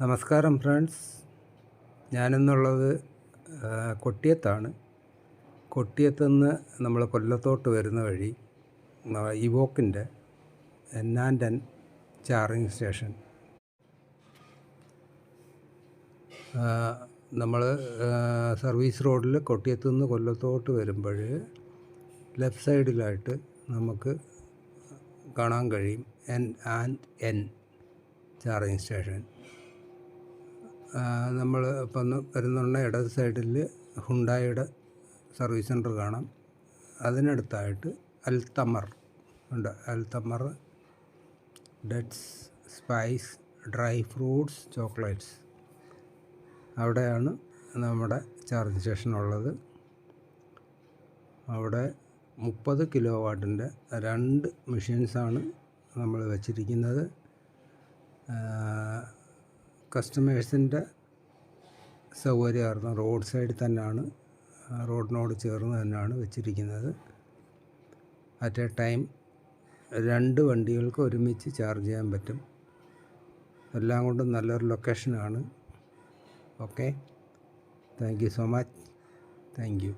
നമസ്കാരം ഫ്രണ്ട്സ്, ഞാനിന്നുള്ളത് കൊട്ടിയത്താണ്. കൊട്ടിയത്തുനിന്ന് നമ്മൾ കൊല്ലത്തോട്ട് വരുന്ന വഴി ഇവോക്കിൻ്റെ N&N ചാർജിങ് സ്റ്റേഷൻ. നമ്മൾ സർവീസ് റോഡിൽ കൊട്ടിയത്തുനിന്ന് കൊല്ലത്തോട്ട് വരുമ്പോൾ ലെഫ്റ്റ് സൈഡിലായിട്ട് നമുക്ക് കാണാൻ കഴിയും N&N ചാർജിങ് സ്റ്റേഷൻ. നമ്മൾ ഇപ്പം വരുന്നുണ്ട് ഇടത് സൈഡിൽ ഹുണ്ടായിയുടെ സർവീസ് സെൻറ്റർ കാണാം. അതിനടുത്തായിട്ട് അൽതമർ ഉണ്ട്. Al Tamar dates spice dry fruits chocolates, അവിടെയാണ് നമ്മുടെ ചാർജിങ് സ്റ്റേഷൻ ഉള്ളത്. അവിടെ 30 കിലോ വാട്ടിൻ്റെ 2 മെഷീൻസാണ് നമ്മൾ വച്ചിരിക്കുന്നത്. കസ്റ്റമേഴ്സിൻ്റെ സൗകര്യമായിരുന്നു. റോഡ് സൈഡിൽ തന്നെയാണ്, റോഡിനോട് ചേർന്ന് തന്നെയാണ് വെച്ചിരിക്കുന്നത്. അറ്റ് എ ടൈം 2 വണ്ടികൾക്ക് ഒരുമിച്ച് ചാർജ് ചെയ്യാൻ പറ്റും. എല്ലാം കൊണ്ടും നല്ലൊരു ലൊക്കേഷനാണ്. Okay, thank you so much. Thank U.